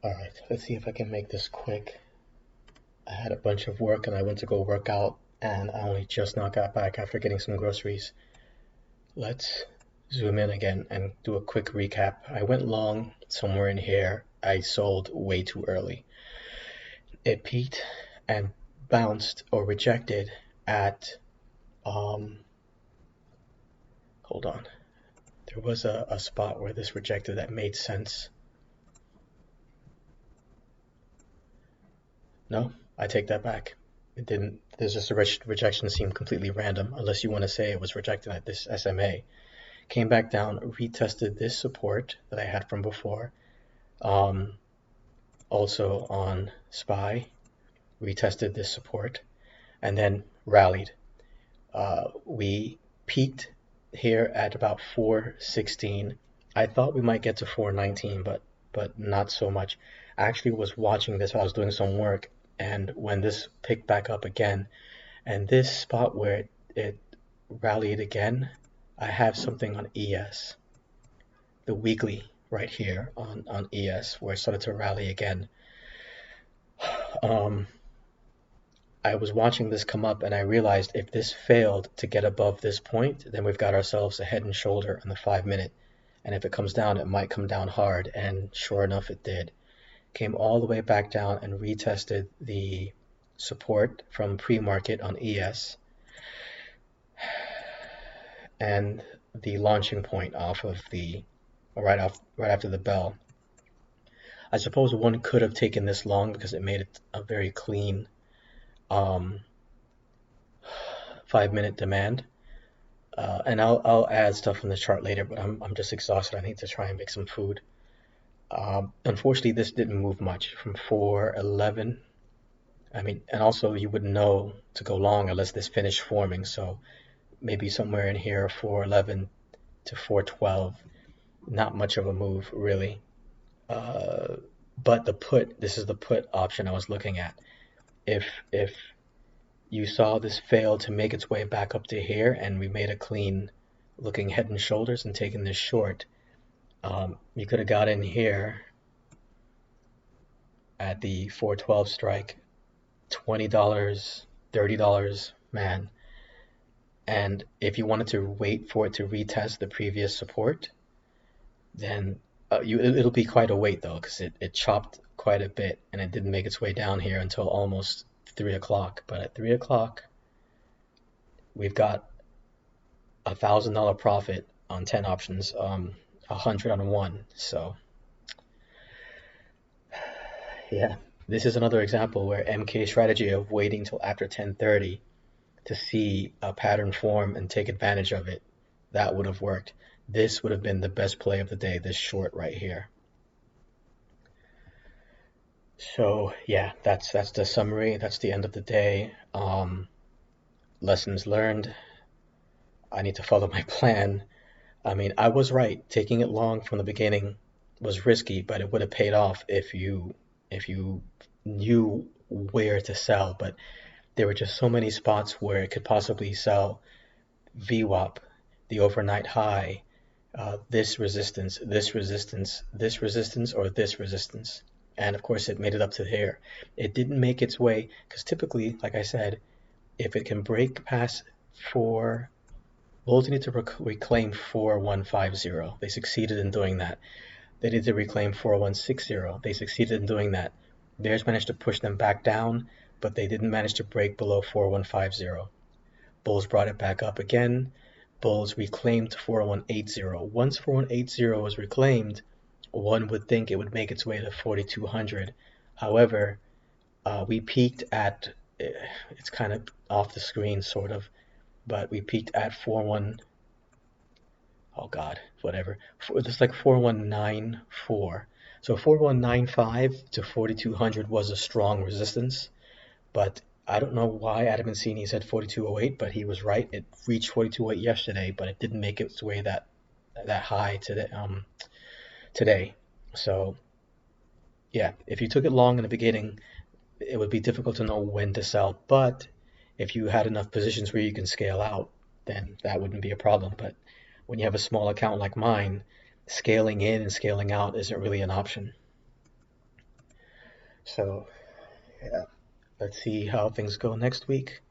Alright, let's see if I can make this quick. I had a bunch of work and I went to go work out, and I only just now got back after getting some groceries. Let's zoom in again and do a quick recap. I went long somewhere in here. I sold way too early. It peaked and bounced or rejected at, hold on. There was a spot where this rejected that made sense. No, I take that back. It didn't. There's just a rejection seemed completely random, unless you want to say it was rejected at this SMA. Came back down, retested this support that I had from before. Also on SPY, retested this support, and then rallied. We peaked here at about 416. I thought we might get to 419, but not so much. I actually was watching this while I was doing some work, and when this picked back up again, and this spot where it rallied again, I have something on ES, the weekly right here on ES, where it started to rally again. I was watching this come up and I realized if this failed to get above this point, then we've got ourselves a head and shoulder on the 5 minute. And if it comes down, it might come down hard. And sure enough, it did. Came all the way back down and retested the support from pre-market on ES and the launching point off of the right after the bell. I suppose one could have taken this long because it made it a very clean 5 minute demand. And I'll add stuff in the chart later, but I'm just exhausted. I need to try and make some food. Unfortunately, this didn't move much from 411. I mean, and also you wouldn't know to go long unless this finished forming. So maybe somewhere in here, 411 to 412. Not much of a move, really. But the put, this is the put option I was looking at. If you saw this fail to make its way back up to here and we made a clean looking head and shoulders and taken this short, you could have got in here at the 412 strike, $20, $30, man. And if you wanted to wait for it to retest the previous support, then it'll be quite a wait though, because it chopped quite a bit and it didn't make its way down here until almost 3 o'clock. But at 3 o'clock, we've got $1,000 profit on 10 options, 100 on one. So yeah, this is another example where MK strategy of waiting till after 10:30 to see a pattern form and take advantage of it, that would have worked. This would have been the best play of the day, this short right here. So yeah, that's the summary. That's the end of the day. Lessons learned. I need to follow my plan. I mean, I was right. Taking it long from the beginning was risky, but it would have paid off if you knew where to sell. But there were just so many spots where it could possibly sell VWAP, the overnight high, this resistance, this resistance, this resistance, or this resistance. And of course, it made it up to here. It didn't make its way, because typically, like I said, if it can break past 4, bulls need to reclaim 4150. They succeeded in doing that. They need to reclaim 4160. They succeeded in doing that. Bears managed to push them back down, but they didn't manage to break below 4150. Bulls brought it back up again. Bulls reclaimed 4180. Once 4180 was reclaimed, one would think it would make its way to 4200. However, we peaked at, it's kind of off the screen sort of, but we peaked at 41, oh god, whatever. It's like 4194. So 4195 to 4200 was a strong resistance, but I don't know why Adam Mancini said 4208, but he was right. It reached 4208 yesterday, but it didn't make its way that high today. So yeah, if you took it long in the beginning, it would be difficult to know when to sell. But if you had enough positions where you can scale out, then that wouldn't be a problem. But when you have a small account like mine, scaling in and scaling out isn't really an option. So, yeah, let's see how things go next week.